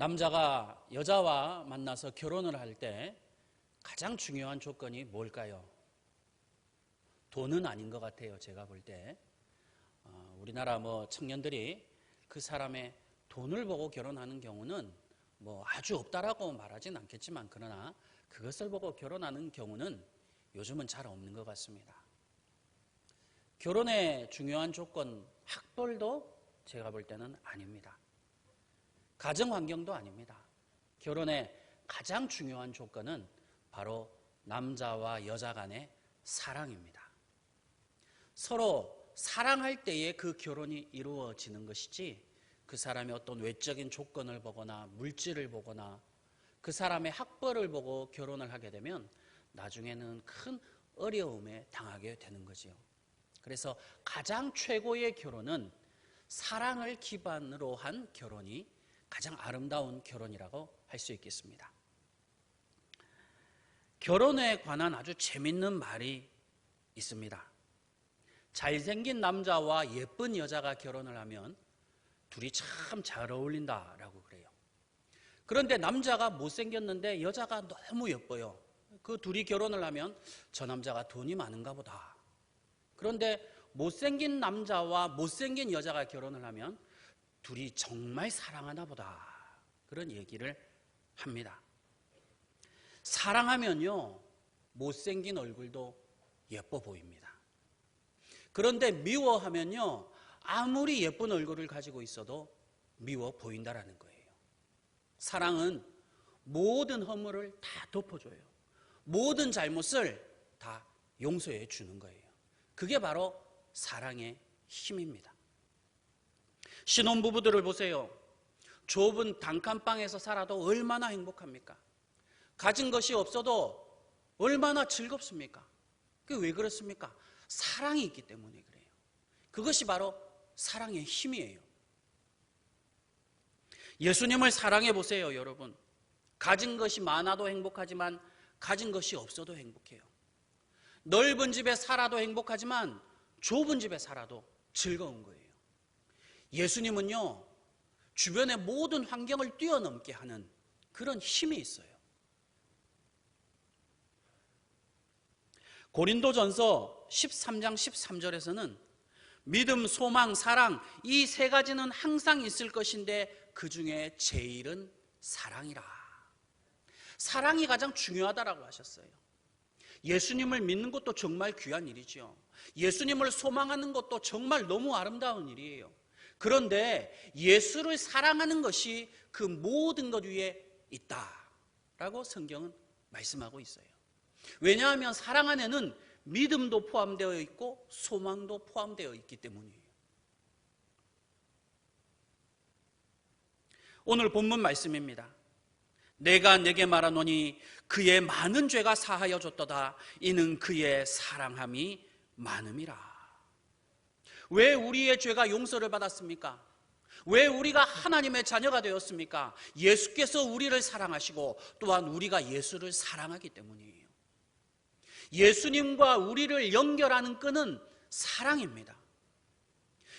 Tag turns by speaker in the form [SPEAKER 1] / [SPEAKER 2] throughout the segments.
[SPEAKER 1] 남자가 여자와 만나서 결혼을 할 때 가장 중요한 조건이 뭘까요? 돈은 아닌 것 같아요. 제가 볼 때. 우리나라 청년들이 그 사람의 돈을 보고 결혼하는 경우는 아주 없다라고 말하진 않겠지만, 그러나 그것을 보고 결혼하는 경우는 요즘은 잘 없는 것 같습니다. 결혼의 중요한 조건, 학벌도 제가 볼 때는 아닙니다. 가정 환경도 아닙니다. 결혼의 가장 중요한 조건은 바로 남자와 여자 간의 사랑입니다. 서로 사랑할 때에 그 결혼이 이루어지는 것이지, 그 사람의 어떤 외적인 조건을 보거나 물질을 보거나 그 사람의 학벌을 보고 결혼을 하게 되면 나중에는 큰 어려움에 당하게 되는 거지요. 그래서 가장 최고의 결혼은 사랑을 기반으로 한 결혼이 가장 아름다운 결혼이라고 할 수 있겠습니다. 결혼에 관한 아주 재밌는 말이 있습니다. 잘생긴 남자와 예쁜 여자가 결혼을 하면 둘이 참 잘 어울린다라고 그래요. 그런데 남자가 못생겼는데 여자가 너무 예뻐요. 그 둘이 결혼을 하면 저 남자가 돈이 많은가 보다. 그런데 못생긴 남자와 못생긴 여자가 결혼을 하면 둘이 정말 사랑하나 보다. 그런 얘기를 합니다. 사랑하면요, 못생긴 얼굴도 예뻐 보입니다. 그런데 미워하면요, 아무리 예쁜 얼굴을 가지고 있어도 미워 보인다라는 거예요. 사랑은 모든 허물을 다 덮어줘요. 모든 잘못을 다 용서해 주는 거예요. 그게 바로 사랑의 힘입니다. 신혼부부들을 보세요. 좁은 단칸방에서 살아도 얼마나 행복합니까? 가진 것이 없어도 얼마나 즐겁습니까? 그게 왜 그렇습니까? 사랑이 있기 때문에 그래요. 그것이 바로 사랑의 힘이에요. 예수님을 사랑해 보세요, 여러분. 가진 것이 많아도 행복하지만 가진 것이 없어도 행복해요. 넓은 집에 살아도 행복하지만 좁은 집에 살아도 즐거운 거예요. 예수님은요, 주변의 모든 환경을 뛰어넘게 하는 그런 힘이 있어요. 고린도전서 13장 13절에서는 믿음, 소망, 사랑, 이 세 가지는 항상 있을 것인데 그 중에 제일은 사랑이라. 사랑이 가장 중요하다라고 하셨어요. 예수님을 믿는 것도 정말 귀한 일이죠. 예수님을 소망하는 것도 정말 너무 아름다운 일이에요. 그런데 예수를 사랑하는 것이 그 모든 것 위에 있다라고 성경은 말씀하고 있어요. 왜냐하면 사랑 안에는 믿음도 포함되어 있고 소망도 포함되어 있기 때문이에요. 오늘 본문 말씀입니다. 내가 내게 말하노니 그의 많은 죄가 사하여 줬도다. 이는 그의 사랑함이 많음이라. 왜 우리의 죄가 용서를 받았습니까? 왜 우리가 하나님의 자녀가 되었습니까? 예수께서 우리를 사랑하시고 또한 우리가 예수를 사랑하기 때문이에요. 예수님과 우리를 연결하는 끈은 사랑입니다.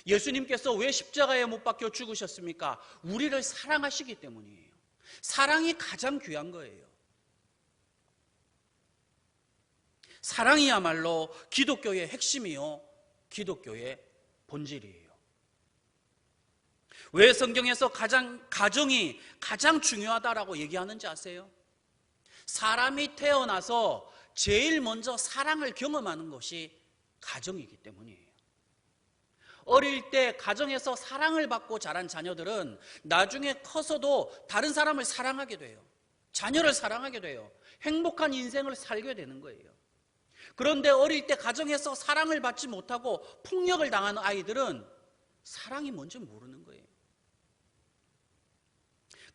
[SPEAKER 1] 예수님께서 왜 십자가에 못 박혀 죽으셨습니까? 우리를 사랑하시기 때문이에요. 사랑이 가장 귀한 거예요. 사랑이야말로 기독교의 핵심이요, 기독교의 본질이에요. 왜 성경에서 가정이 가장 중요하다라고 얘기하는지 아세요? 사람이 태어나서 제일 먼저 사랑을 경험하는 것이 가정이기 때문이에요. 어릴 때 가정에서 사랑을 받고 자란 자녀들은 나중에 커서도 다른 사람을 사랑하게 돼요. 자녀를 사랑하게 돼요. 행복한 인생을 살게 되는 거예요. 그런데 어릴 때 가정에서 사랑을 받지 못하고 폭력을 당하는 아이들은 사랑이 뭔지 모르는 거예요.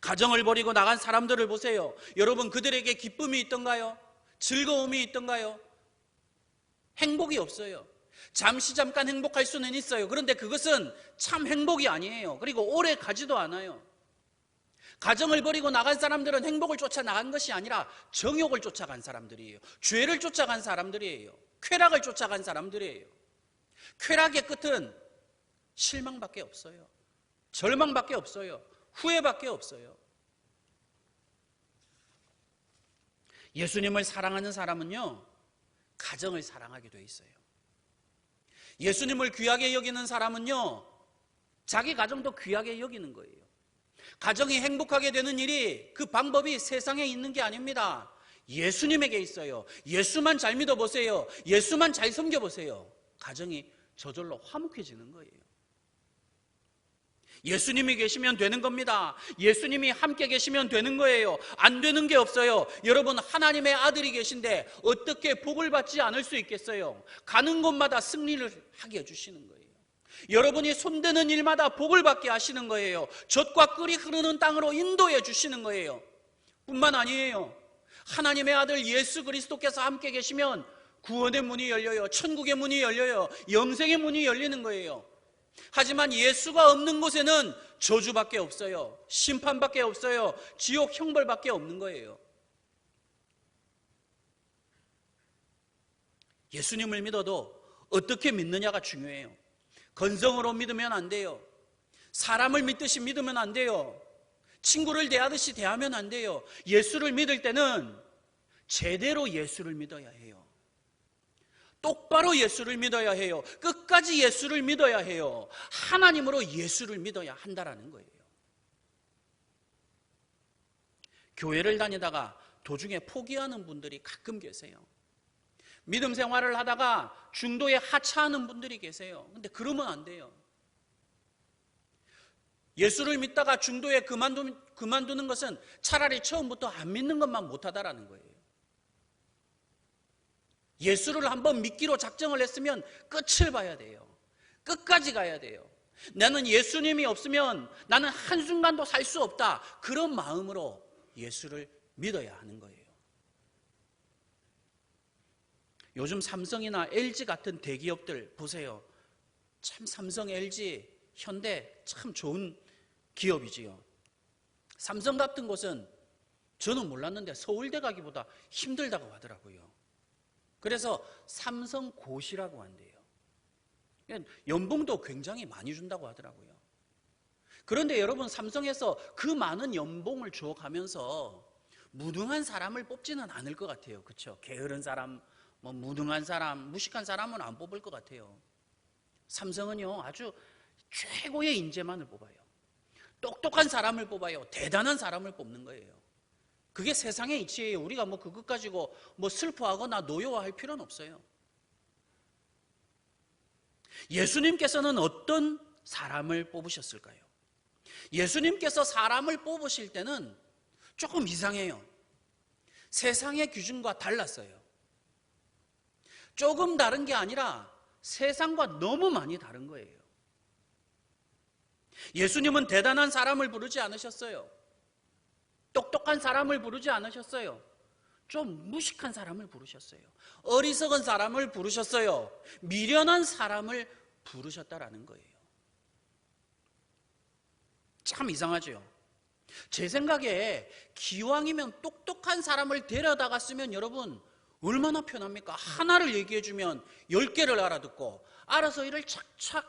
[SPEAKER 1] 가정을 버리고 나간 사람들을 보세요. 여러분, 그들에게 기쁨이 있던가요? 즐거움이 있던가요? 행복이 없어요. 잠깐 행복할 수는 있어요. 그런데 그것은 참 행복이 아니에요. 그리고 오래 가지도 않아요. 가정을 버리고 나간 사람들은 행복을 쫓아 나간 것이 아니라 정욕을 쫓아간 사람들이에요. 죄를 쫓아간 사람들이에요. 쾌락을 쫓아간 사람들이에요. 쾌락의 끝은 실망밖에 없어요. 절망밖에 없어요. 후회밖에 없어요. 예수님을 사랑하는 사람은요, 가정을 사랑하게 돼 있어요. 예수님을 귀하게 여기는 사람은요, 자기 가정도 귀하게 여기는 거예요. 가정이 행복하게 되는 일이, 그 방법이 세상에 있는 게 아닙니다. 예수님에게 있어요. 예수만 잘 믿어보세요. 예수만 잘 섬겨보세요. 가정이 저절로 화목해지는 거예요. 예수님이 계시면 되는 겁니다. 예수님이 함께 계시면 되는 거예요. 안 되는 게 없어요. 여러분, 하나님의 아들이 계신데 어떻게 복을 받지 않을 수 있겠어요? 가는 곳마다 승리를 하게 해주시는 거예요. 여러분이 손대는 일마다 복을 받게 하시는 거예요. 젖과 꿀이 흐르는 땅으로 인도해 주시는 거예요. 뿐만 아니에요. 하나님의 아들 예수 그리스도께서 함께 계시면 구원의 문이 열려요. 천국의 문이 열려요. 영생의 문이 열리는 거예요. 하지만 예수가 없는 곳에는 저주밖에 없어요. 심판밖에 없어요. 지옥 형벌밖에 없는 거예요. 예수님을 믿어도 어떻게 믿느냐가 중요해요. 건성으로 믿으면 안 돼요. 사람을 믿듯이 믿으면 안 돼요. 친구를 대하듯이 대하면 안 돼요. 예수를 믿을 때는 제대로 예수를 믿어야 해요. 똑바로 예수를 믿어야 해요. 끝까지 예수를 믿어야 해요. 하나님으로 예수를 믿어야 한다라는 거예요. 교회를 다니다가 도중에 포기하는 분들이 가끔 계세요. 믿음 생활을 하다가 중도에 하차하는 분들이 계세요. 근데 그러면 안 돼요. 예수를 믿다가 중도에 그만두는 것은 차라리 처음부터 안 믿는 것만 못하다라는 거예요. 예수를 한번 믿기로 작정을 했으면 끝을 봐야 돼요. 끝까지 가야 돼요. 나는 예수님이 없으면 나는 한순간도 살 수 없다. 그런 마음으로 예수를 믿어야 하는 거예요. 요즘 삼성이나 LG 같은 대기업들 보세요. 참 삼성, LG, 현대 참 좋은 기업이지요. 삼성 같은 곳은 저는 몰랐는데 서울대 가기보다 힘들다고 하더라고요. 그래서 삼성고시라고 한대요. 연봉도 굉장히 많이 준다고 하더라고요. 그런데 여러분, 삼성에서 그 많은 연봉을 줘가면서 무능한 사람을 뽑지는 않을 것 같아요. 그렇죠? 게으른 사람, 무능한 사람, 무식한 사람은 안 뽑을 것 같아요. 삼성은요, 아주 최고의 인재만을 뽑아요. 똑똑한 사람을 뽑아요. 대단한 사람을 뽑는 거예요. 그게 세상의 이치예요. 우리가 그것 가지고 슬퍼하거나 노여워할 필요는 없어요. 예수님께서는 어떤 사람을 뽑으셨을까요? 예수님께서 사람을 뽑으실 때는 조금 이상해요. 세상의 기준과 달랐어요. 조금 다른 게 아니라 세상과 너무 많이 다른 거예요. 예수님은 대단한 사람을 부르지 않으셨어요. 똑똑한 사람을 부르지 않으셨어요. 좀 무식한 사람을 부르셨어요. 어리석은 사람을 부르셨어요. 미련한 사람을 부르셨다라는 거예요. 참 이상하죠. 제 생각에 기왕이면 똑똑한 사람을 데려다갔으면 여러분 얼마나 편합니까? 하나를 얘기해주면 10개를 알아듣고 알아서 일을 착착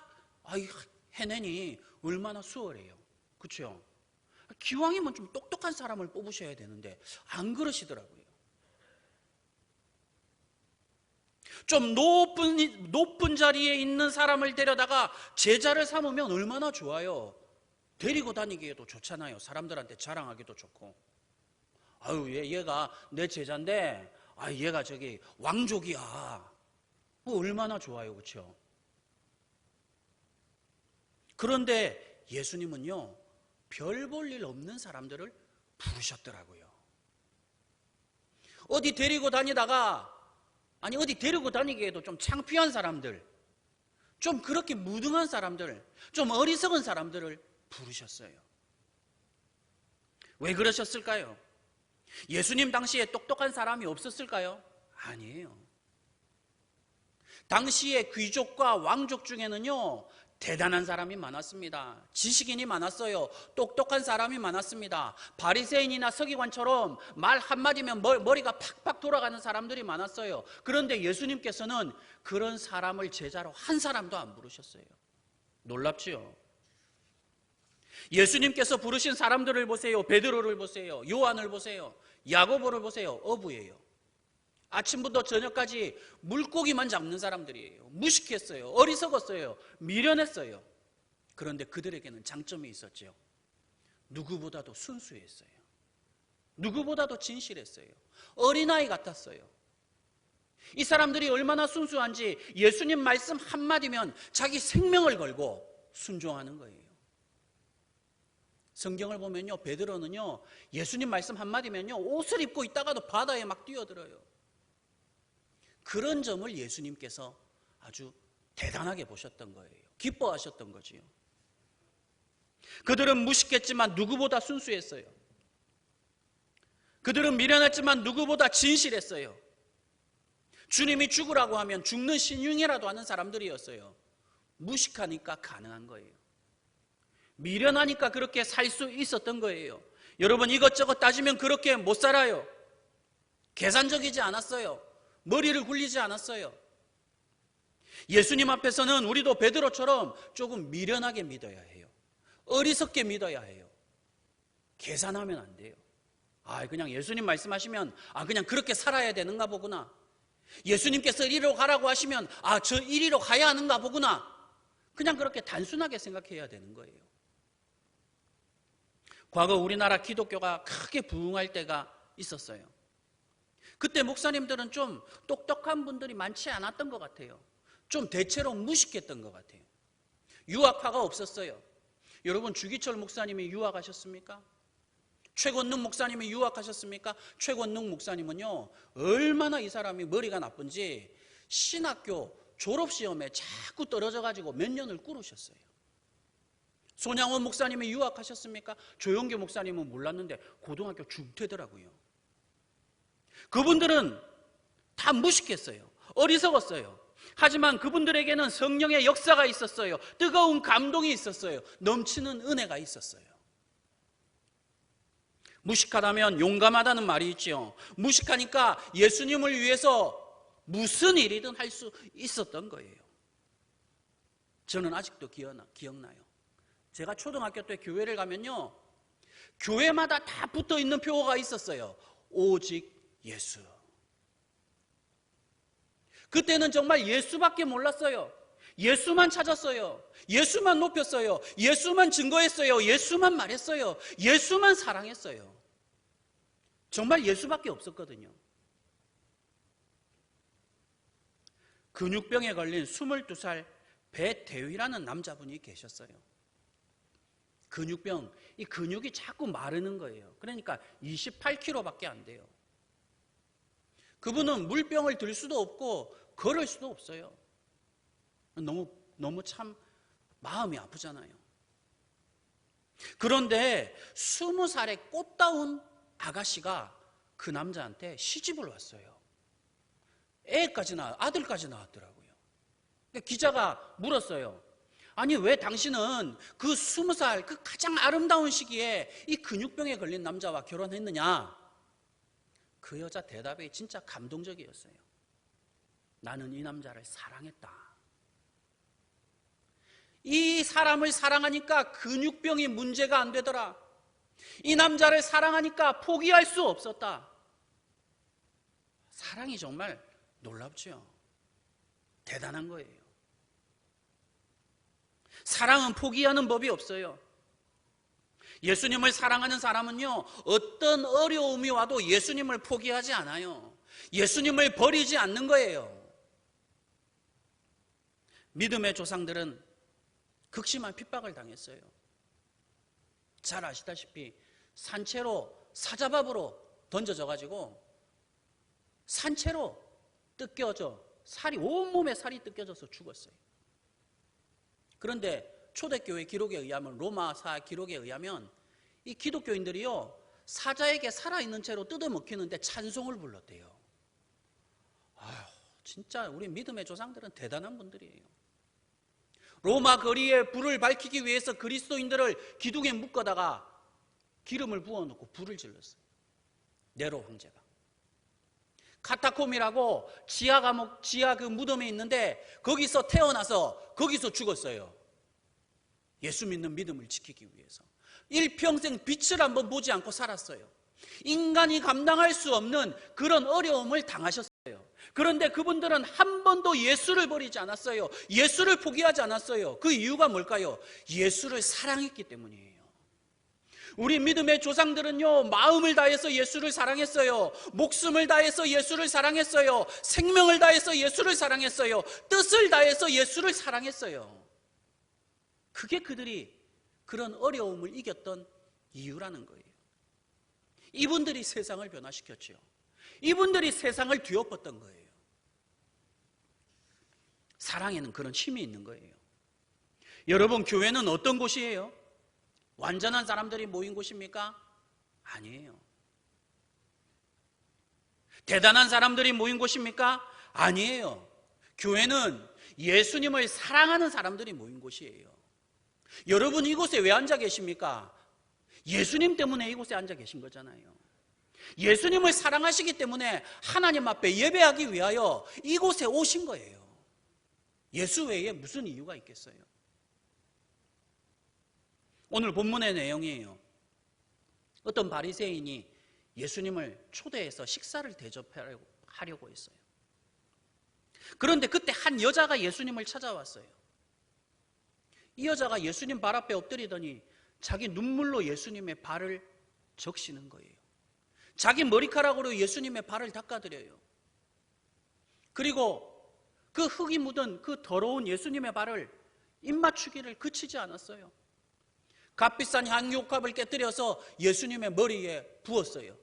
[SPEAKER 1] 해내니 얼마나 수월해요. 그렇죠? 기왕이면 좀 똑똑한 사람을 뽑으셔야 되는데 안 그러시더라고요. 좀 높은 자리에 있는 사람을 데려다가 제자를 삼으면 얼마나 좋아요. 데리고 다니기에도 좋잖아요. 사람들한테 자랑하기도 좋고. 얘가 내 제자인데 얘가 저기 왕족이야. 얼마나 좋아요. 그렇죠? 그런데 예수님은요, 별 볼 일 없는 사람들을 부르셨더라고요. 어디 데리고 다니다가 어디 데리고 다니기에도 좀 창피한 사람들, 좀 그렇게 무능한 사람들, 좀 어리석은 사람들을 부르셨어요. 왜 그러셨을까요? 예수님 당시에 똑똑한 사람이 없었을까요? 아니에요. 당시에 귀족과 왕족 중에는요, 대단한 사람이 많았습니다. 지식인이 많았어요. 똑똑한 사람이 많았습니다. 바리새인이나 서기관처럼 말 한마디면 머리가 팍팍 돌아가는 사람들이 많았어요. 그런데 예수님께서는 그런 사람을 제자로 한 사람도 안 부르셨어요. 놀랍지요? 예수님께서 부르신 사람들을 보세요. 베드로를 보세요. 요한을 보세요. 야고보를 보세요. 어부예요. 아침부터 저녁까지 물고기만 잡는 사람들이에요. 무식했어요. 어리석었어요. 미련했어요. 그런데 그들에게는 장점이 있었죠. 누구보다도 순수했어요. 누구보다도 진실했어요. 어린아이 같았어요. 이 사람들이 얼마나 순수한지 예수님 말씀 한마디면 자기 생명을 걸고 순종하는 거예요. 성경을 보면요, 베드로는요, 예수님 말씀 한마디면요, 옷을 입고 있다가도 바다에 막 뛰어들어요. 그런 점을 예수님께서 아주 대단하게 보셨던 거예요. 기뻐하셨던 거지요. 그들은 무식했지만 누구보다 순수했어요. 그들은 미련했지만 누구보다 진실했어요. 주님이 죽으라고 하면 죽는 신용이라도 하는 사람들이었어요. 무식하니까 가능한 거예요. 미련하니까 그렇게 살 수 있었던 거예요. 여러분, 이것저것 따지면 그렇게 못 살아요. 계산적이지 않았어요. 머리를 굴리지 않았어요. 예수님 앞에서는 우리도 베드로처럼 조금 미련하게 믿어야 해요. 어리석게 믿어야 해요. 계산하면 안 돼요. 그냥 예수님 말씀하시면 그냥 그렇게 살아야 되는가 보구나. 예수님께서 이리로 가라고 하시면 저 이리로 가야 하는가 보구나. 그냥 그렇게 단순하게 생각해야 되는 거예요. 과거 우리나라 기독교가 크게 부흥할 때가 있었어요. 그때 목사님들은 좀 똑똑한 분들이 많지 않았던 것 같아요. 좀 대체로 무식했던 것 같아요. 유학파가 없었어요. 여러분, 주기철 목사님이 유학하셨습니까? 최권능 목사님이 유학하셨습니까? 최권능 목사님은요, 얼마나 이 사람이 머리가 나쁜지 신학교 졸업시험에 자꾸 떨어져가지고 몇 년을 꿇으셨어요. 손양원 목사님이 유학하셨습니까? 조영교 목사님은 몰랐는데 고등학교 중퇴더라고요. 그분들은 다 무식했어요. 어리석었어요. 하지만 그분들에게는 성령의 역사가 있었어요. 뜨거운 감동이 있었어요. 넘치는 은혜가 있었어요. 무식하다면 용감하다는 말이 있죠. 무식하니까 예수님을 위해서 무슨 일이든 할 수 있었던 거예요. 저는 아직도 기억나요. 제가 초등학교 때 교회를 가면요, 교회마다 다 붙어있는 표어가 있었어요. 오직 예수. 그때는 정말 예수밖에 몰랐어요. 예수만 찾았어요. 예수만 높였어요. 예수만 증거했어요. 예수만 말했어요. 예수만 사랑했어요. 정말 예수밖에 없었거든요. 근육병에 걸린 22살 배대휘라는 남자분이 계셨어요. 근육병, 이 근육이 자꾸 마르는 거예요. 그러니까 28kg밖에 안 돼요. 그분은 물병을 들 수도 없고 걸을 수도 없어요. 너무 참 마음이 아프잖아요. 그런데 20살의 꽃다운 아가씨가 그 남자한테 시집을 왔어요. 아들까지 낳았더라고요. 기자가 물었어요. 아니, 왜 당신은 그 20살 그 가장 아름다운 시기에 이 근육병에 걸린 남자와 결혼했느냐? 그 여자 대답이 진짜 감동적이었어요. 나는 이 남자를 사랑했다. 이 사람을 사랑하니까 근육병이 문제가 안 되더라. 이 남자를 사랑하니까 포기할 수 없었다. 사랑이 정말 놀랍죠. 대단한 거예요. 사랑은 포기하는 법이 없어요. 예수님을 사랑하는 사람은요, 어떤 어려움이 와도 예수님을 포기하지 않아요. 예수님을 버리지 않는 거예요. 믿음의 조상들은 극심한 핍박을 당했어요. 잘 아시다시피 산채로 사자밥으로 던져져가지고 산채로 뜯겨져 온몸에 살이 뜯겨져서 죽었어요. 그런데 초대교회 기록에 의하면, 로마사 기록에 의하면 이 기독교인들이요, 사자에게 살아있는 채로 뜯어먹히는데 찬송을 불렀대요. 진짜 우리 믿음의 조상들은 대단한 분들이에요. 로마 거리에 불을 밝히기 위해서 그리스도인들을 기둥에 묶어다가 기름을 부어놓고 불을 질렀어요. 네로 황제가. 카타콤이라고 지하 그 무덤에 있는데 거기서 태어나서 거기서 죽었어요. 예수 믿는 믿음을 지키기 위해서. 일평생 빛을 한번 보지 않고 살았어요. 인간이 감당할 수 없는 그런 어려움을 당하셨어요. 그런데 그분들은 한 번도 예수를 버리지 않았어요. 예수를 포기하지 않았어요. 그 이유가 뭘까요? 예수를 사랑했기 때문이에요. 우리 믿음의 조상들은요, 마음을 다해서 예수를 사랑했어요. 목숨을 다해서 예수를 사랑했어요. 생명을 다해서 예수를 사랑했어요. 뜻을 다해서 예수를 사랑했어요. 그게 그들이 그런 어려움을 이겼던 이유라는 거예요. 이분들이 세상을 변화시켰죠. 이분들이 세상을 뒤엎었던 거예요. 사랑에는 그런 힘이 있는 거예요. 여러분, 교회는 어떤 곳이에요? 완전한 사람들이 모인 곳입니까? 아니에요. 대단한 사람들이 모인 곳입니까? 아니에요. 교회는 예수님을 사랑하는 사람들이 모인 곳이에요. 여러분, 이곳에 왜 앉아 계십니까? 예수님 때문에 이곳에 앉아 계신 거잖아요. 예수님을 사랑하시기 때문에 하나님 앞에 예배하기 위하여 이곳에 오신 거예요. 예수 외에 무슨 이유가 있겠어요? 오늘 본문의 내용이에요. 어떤 바리새인이 예수님을 초대해서 식사를 대접하려고 했어요. 그런데 그때 한 여자가 예수님을 찾아왔어요. 이 여자가 예수님 발 앞에 엎드리더니 자기 눈물로 예수님의 발을 적시는 거예요. 자기 머리카락으로 예수님의 발을 닦아드려요. 그리고 그 흙이 묻은 그 더러운 예수님의 발을 입맞추기를 그치지 않았어요. 값비싼 향유옥합을 깨뜨려서 예수님의 머리에 부었어요.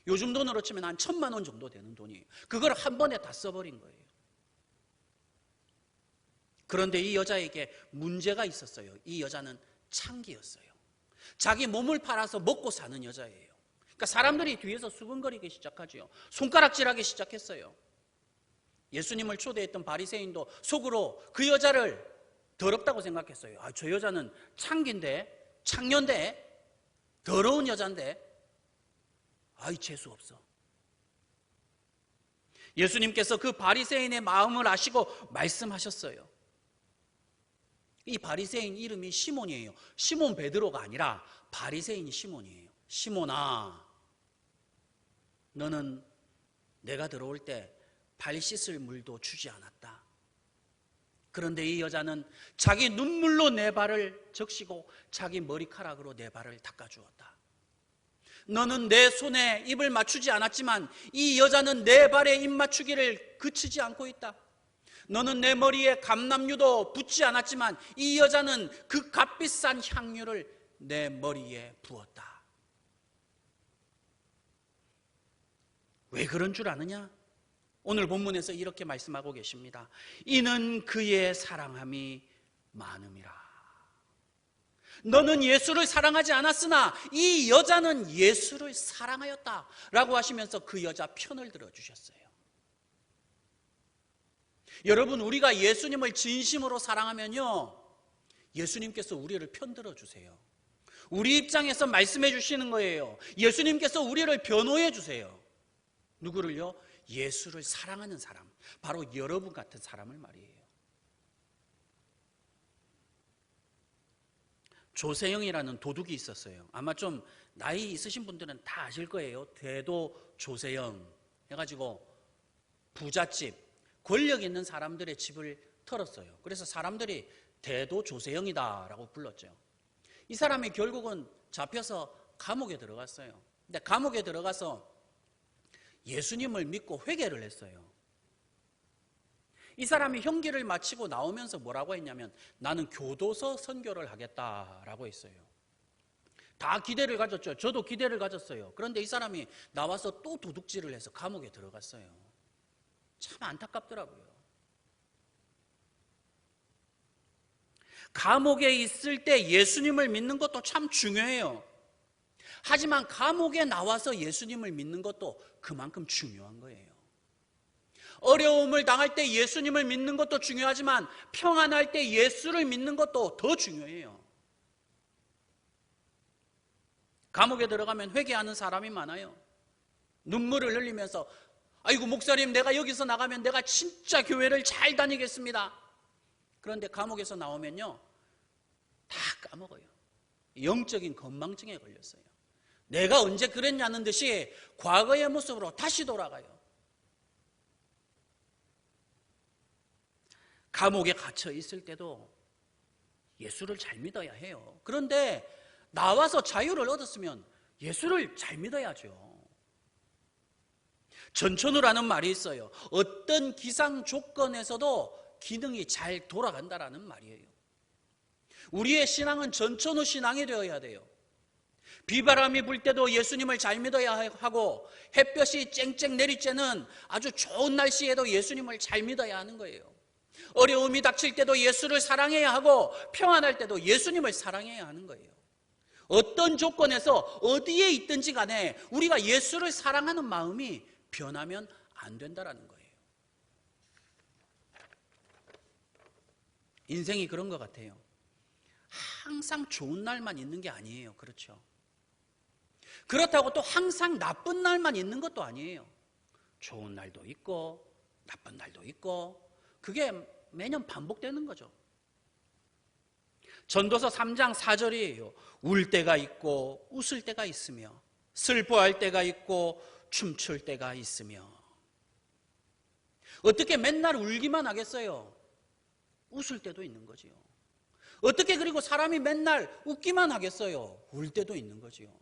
[SPEAKER 1] 요즘 돈으로 치면 한 1,000만 원 정도 되는 돈이에요. 그걸 한 번에 다 써버린 거예요. 그런데 이 여자에게 문제가 있었어요. 이 여자는 창기였어요. 자기 몸을 팔아서 먹고 사는 여자예요. 그러니까 사람들이 뒤에서 수근거리기 시작하죠. 손가락질하기 시작했어요. 예수님을 초대했던 바리새인도 속으로 그 여자를 더럽다고 생각했어요. 아, 저 여자는 창기인데, 창녀인데, 더러운 여잔데, 아이, 재수 없어. 예수님께서 그 바리새인의 마음을 아시고 말씀하셨어요. 이 바리새인 이름이 시몬이에요. 시몬 베드로가 아니라 바리새인 시몬이에요. 시몬아, 너는 내가 들어올 때 발 씻을 물도 주지 않았다. 그런데 이 여자는 자기 눈물로 내 발을 적시고 자기 머리카락으로 내 발을 닦아주었다. 너는 내 손에 입을 맞추지 않았지만 이 여자는 내 발에 입 맞추기를 그치지 않고 있다. 너는 내 머리에 감람유도 붓지 않았지만 이 여자는 그 값비싼 향유를 내 머리에 부었다. 왜 그런 줄 아느냐? 오늘 본문에서 이렇게 말씀하고 계십니다. 이는 그의 사랑함이 많음이라. 너는 예수를 사랑하지 않았으나 이 여자는 예수를 사랑하였다 라고 하시면서 그 여자 편을 들어주셨어요. 여러분, 우리가 예수님을 진심으로 사랑하면요, 예수님께서 우리를 편들어 주세요. 우리 입장에서 말씀해 주시는 거예요. 예수님께서 우리를 변호해 주세요. 누구를요? 예수를 사랑하는 사람, 바로 여러분 같은 사람을 말이에요. 조세영이라는 도둑이 있었어요. 아마 좀 나이 있으신 분들은 다 아실 거예요. 대도 조세영 해가지고 부잣집, 권력 있는 사람들의 집을 털었어요. 그래서 사람들이 대도 조세영이다 라고 불렀죠. 이 사람이 결국은 잡혀서 감옥에 들어갔어요. 근데 감옥에 들어가서 예수님을 믿고 회개를 했어요. 이 사람이 형기를 마치고 나오면서 뭐라고 했냐면 나는 교도소 선교를 하겠다라고 했어요. 다 기대를 가졌죠. 저도 기대를 가졌어요. 그런데 이 사람이 나와서 또 도둑질을 해서 감옥에 들어갔어요. 참 안타깝더라고요. 감옥에 있을 때 예수님을 믿는 것도 참 중요해요. 하지만 감옥에 나와서 예수님을 믿는 것도 그만큼 중요한 거예요. 어려움을 당할 때 예수님을 믿는 것도 중요하지만 평안할 때 예수를 믿는 것도 더 중요해요. 감옥에 들어가면 회개하는 사람이 많아요. 눈물을 흘리면서 아이고 목사님, 내가 여기서 나가면 내가 진짜 교회를 잘 다니겠습니다. 그런데 감옥에서 나오면요 다 까먹어요. 영적인 건망증에 걸렸어요. 내가 언제 그랬냐는 듯이 과거의 모습으로 다시 돌아가요. 감옥에 갇혀 있을 때도 예수를 잘 믿어야 해요. 그런데 나와서 자유를 얻었으면 예수를 잘 믿어야죠. 전천후라는 말이 있어요. 어떤 기상 조건에서도 기능이 잘 돌아간다라는 말이에요. 우리의 신앙은 전천후 신앙이 되어야 돼요. 비바람이 불 때도 예수님을 잘 믿어야 하고, 햇볕이 쨍쨍 내릴 때는 아주 좋은 날씨에도 예수님을 잘 믿어야 하는 거예요. 어려움이 닥칠 때도 예수를 사랑해야 하고, 평안할 때도 예수님을 사랑해야 하는 거예요. 어떤 조건에서 어디에 있든지 간에 우리가 예수를 사랑하는 마음이 변하면 안 된다라는 거예요. 인생이 그런 것 같아요. 항상 좋은 날만 있는 게 아니에요. 그렇죠? 그렇다고 또 항상 나쁜 날만 있는 것도 아니에요. 좋은 날도 있고 나쁜 날도 있고, 그게 매년 반복되는 거죠. 전도서 3장 4절이에요. 울 때가 있고 웃을 때가 있으며, 슬퍼할 때가 있고 춤출 때가 있으며. 어떻게 맨날 울기만 하겠어요? 웃을 때도 있는 거지요. 어떻게 그리고 사람이 맨날 웃기만 하겠어요? 울 때도 있는 거지요.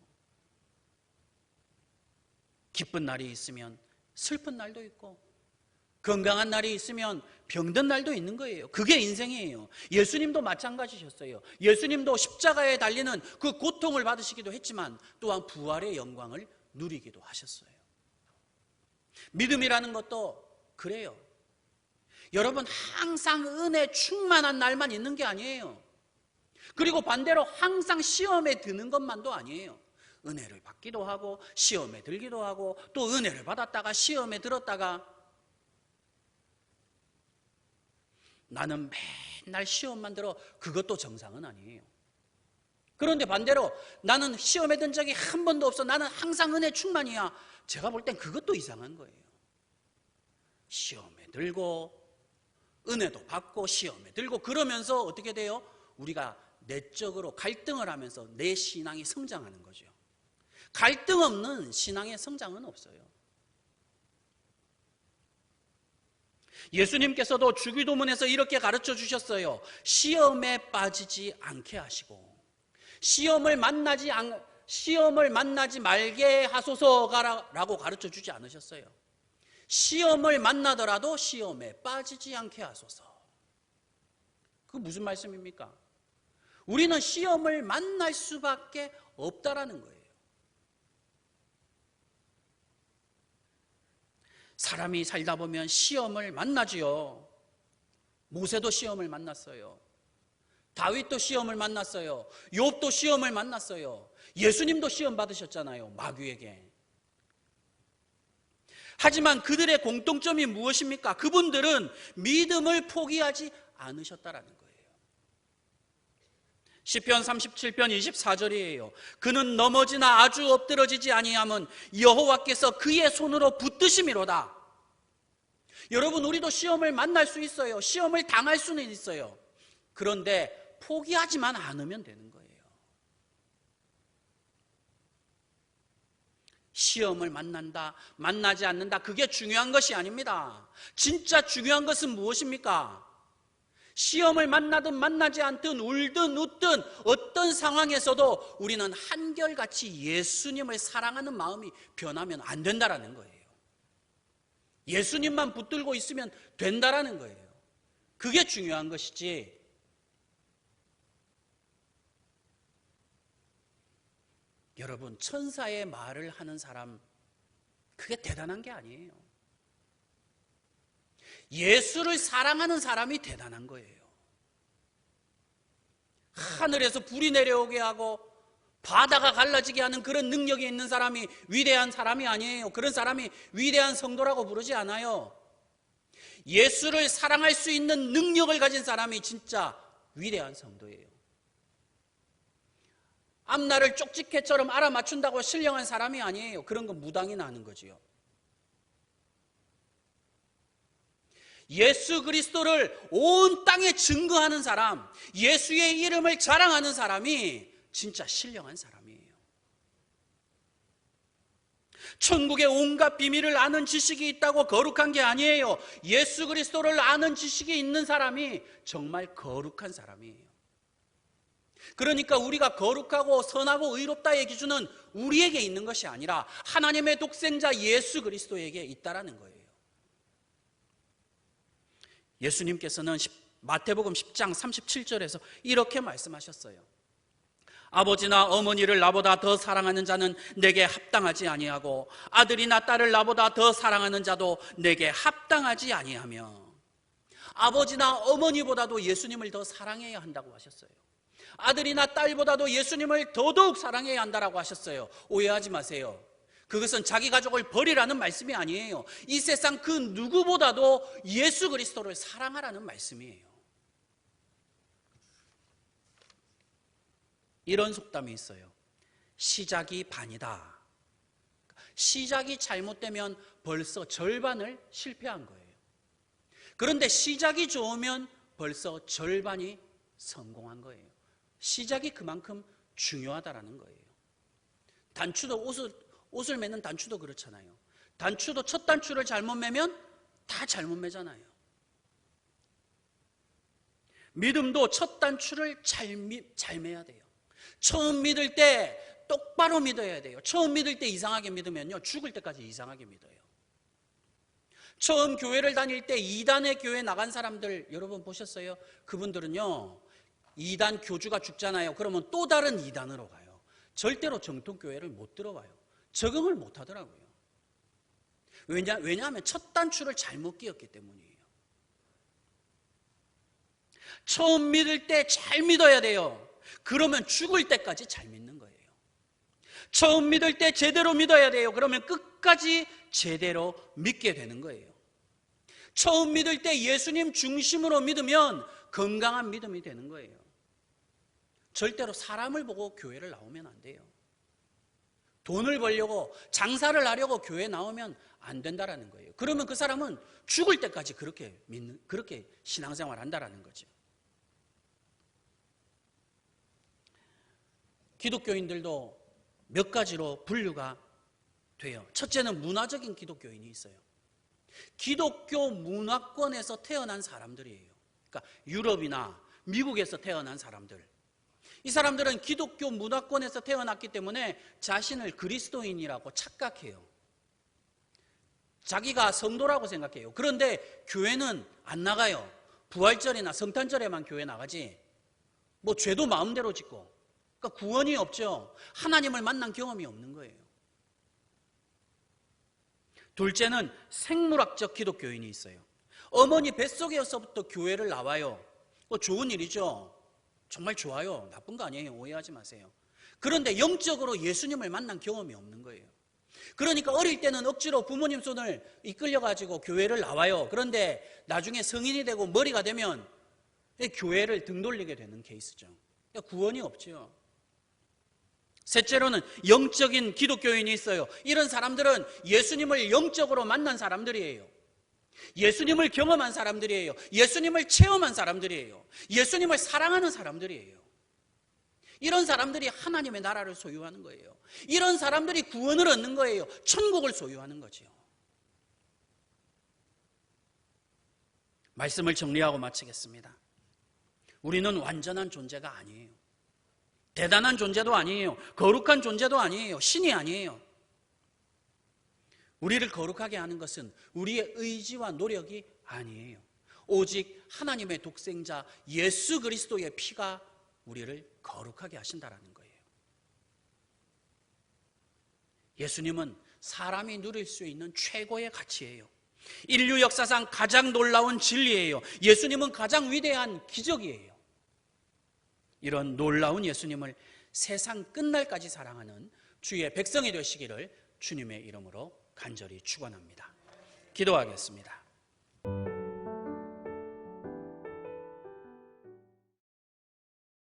[SPEAKER 1] 기쁜 날이 있으면 슬픈 날도 있고, 건강한 날이 있으면 병든 날도 있는 거예요. 그게 인생이에요. 예수님도 마찬가지셨어요. 예수님도 십자가에 달리는 그 고통을 받으시기도 했지만 또한 부활의 영광을 누리기도 하셨어요. 믿음이라는 것도 그래요. 여러분, 항상 은혜 충만한 날만 있는 게 아니에요. 그리고 반대로 항상 시험에 드는 것만도 아니에요. 은혜를 받기도 하고 시험에 들기도 하고, 또 은혜를 받았다가 시험에 들었다가, 나는 맨날 시험만 들어, 그것도 정상은 아니에요. 그런데 반대로 나는 시험에 든 적이 한 번도 없어, 나는 항상 은혜 충만이야, 제가 볼 땐 그것도 이상한 거예요. 시험에 들고 은혜도 받고 시험에 들고 그러면서 어떻게 돼요? 우리가 내적으로 갈등을 하면서 내 신앙이 성장하는 거죠. 갈등 없는 신앙의 성장은 없어요. 예수님께서도 주기도문에서 이렇게 가르쳐 주셨어요. 시험에 빠지지 않게 하시고, 시험을 만나지 말게 하소서라고 가르쳐 주지 않으셨어요. 시험을 만나더라도 시험에 빠지지 않게 하소서. 그게 무슨 말씀입니까? 우리는 시험을 만날 수밖에 없다라는 거예요. 사람이 살다 보면 시험을 만나지요. 모세도 시험을 만났어요. 다윗도 시험을 만났어요. 욥도 시험을 만났어요. 예수님도 시험 받으셨잖아요, 마귀에게. 하지만 그들의 공통점이 무엇입니까? 그분들은 믿음을 포기하지 않으셨다라는 거예요. 시편 37편 24절이에요. 그는 넘어지나 아주 엎드러지지 아니함은 여호와께서 그의 손으로 붙드심이로다. 여러분, 우리도 시험을 만날 수 있어요. 시험을 당할 수는 있어요. 그런데 포기하지만 않으면 되는 거예요. 시험을 만난다, 만나지 않는다, 그게 중요한 것이 아닙니다. 진짜 중요한 것은 무엇입니까? 시험을 만나든 만나지 않든 울든 웃든 어떤 상황에서도 우리는 한결같이 예수님을 사랑하는 마음이 변하면 안 된다라는 거예요. 예수님만 붙들고 있으면 된다라는 거예요. 그게 중요한 것이지, 여러분, 천사의 말을 하는 사람, 그게 대단한 게 아니에요. 예수를 사랑하는 사람이 대단한 거예요. 하늘에서 불이 내려오게 하고 바다가 갈라지게 하는 그런 능력이 있는 사람이 위대한 사람이 아니에요. 그런 사람이 위대한 성도라고 부르지 않아요. 예수를 사랑할 수 있는 능력을 가진 사람이 진짜 위대한 성도예요. 앞날을 쪽집게처럼 알아맞춘다고 신령한 사람이 아니에요. 그런 건 무당이나 하는 거지요. 예수 그리스도를 온 땅에 증거하는 사람, 예수의 이름을 자랑하는 사람이 진짜 신령한 사람이에요. 천국의 온갖 비밀을 아는 지식이 있다고 거룩한 게 아니에요. 예수 그리스도를 아는 지식이 있는 사람이 정말 거룩한 사람이에요. 그러니까 우리가 거룩하고 선하고 의롭다의 기준은 우리에게 있는 것이 아니라 하나님의 독생자 예수 그리스도에게 있다라는 거예요. 예수님께서는 마태복음 10장 37절에서 이렇게 말씀하셨어요. 아버지나 어머니를 나보다 더 사랑하는 자는 내게 합당하지 아니하고 아들이나 딸을 나보다 더 사랑하는 자도 내게 합당하지 아니하며, 아버지나 어머니보다도 예수님을 더 사랑해야 한다고 하셨어요. 아들이나 딸보다도 예수님을 더더욱 사랑해야 한다고 하셨어요. 오해하지 마세요. 그것은 자기 가족을 버리라는 말씀이 아니에요. 이 세상 그 누구보다도 예수 그리스도를 사랑하라는 말씀이에요. 이런 속담이 있어요. 시작이 반이다. 시작이 잘못되면 벌써 절반을 실패한 거예요. 그런데 시작이 좋으면 벌써 절반이 성공한 거예요. 시작이 그만큼 중요하다라는 거예요. 단추도 옷을 매는 단추도 그렇잖아요. 단추도 첫 단추를 잘못 매면 다 잘못 매잖아요. 믿음도 첫 단추를 잘 매야 돼요. 처음 믿을 때 똑바로 믿어야 돼요. 처음 믿을 때 이상하게 믿으면요, 죽을 때까지 이상하게 믿어요. 처음 교회를 다닐 때 2단의 교회 나간 사람들 여러분 보셨어요? 그분들은요, 2단 교주가 죽잖아요. 그러면 또 다른 2단으로 가요. 절대로 정통교회를 못 들어와요. 적응을 못 하더라고요. 왜냐하면 첫 단추를 잘못 끼웠기 때문이에요. 처음 믿을 때 잘 믿어야 돼요. 그러면 죽을 때까지 잘 믿는 거예요. 처음 믿을 때 제대로 믿어야 돼요. 그러면 끝까지 제대로 믿게 되는 거예요. 처음 믿을 때 예수님 중심으로 믿으면 건강한 믿음이 되는 거예요. 절대로 사람을 보고 교회를 나오면 안 돼요. 돈을 벌려고, 장사를 하려고 교회 나오면 안 된다라는 거예요. 그러면 그 사람은 죽을 때까지 그렇게 신앙생활 한다라는 거죠. 기독교인들도 몇 가지로 분류가 돼요. 첫째는 문화적인 기독교인이 있어요. 기독교 문화권에서 태어난 사람들이에요. 그러니까 유럽이나 미국에서 태어난 사람들. 이 사람들은 기독교 문화권에서 태어났기 때문에 자신을 그리스도인이라고 착각해요. 자기가 성도라고 생각해요. 그런데 교회는 안 나가요. 부활절이나 성탄절에만 교회 나가지, 뭐 죄도 마음대로 짓고, 그러니까 구원이 없죠. 하나님을 만난 경험이 없는 거예요. 둘째는 생물학적 기독교인이 있어요. 어머니 뱃속에서부터 교회를 나와요. 좋은 일이죠. 정말 좋아요. 나쁜 거 아니에요. 오해하지 마세요. 그런데 영적으로 예수님을 만난 경험이 없는 거예요. 그러니까 어릴 때는 억지로 부모님 손을 이끌려가지고 교회를 나와요. 그런데 나중에 성인이 되고 머리가 되면 교회를 등 돌리게 되는 케이스죠. 그러니까 구원이 없죠. 셋째로는 영적인 기독교인이 있어요. 이런 사람들은 예수님을 영적으로 만난 사람들이에요. 예수님을 경험한 사람들이에요. 예수님을 체험한 사람들이에요. 예수님을 사랑하는 사람들이에요. 이런 사람들이 하나님의 나라를 소유하는 거예요. 이런 사람들이 구원을 얻는 거예요. 천국을 소유하는 거죠. 말씀을 정리하고 마치겠습니다. 우리는 완전한 존재가 아니에요. 대단한 존재도 아니에요. 거룩한 존재도 아니에요. 신이 아니에요. 우리를 거룩하게 하는 것은 우리의 의지와 노력이 아니에요. 오직 하나님의 독생자 예수 그리스도의 피가 우리를 거룩하게 하신다라는 거예요. 예수님은 사람이 누릴 수 있는 최고의 가치예요. 인류 역사상 가장 놀라운 진리예요. 예수님은 가장 위대한 기적이에요. 이런 놀라운 예수님을 세상 끝날까지 사랑하는 주의 백성이 되시기를 주님의 이름으로 간절히 축원합니다. 기도하겠습니다.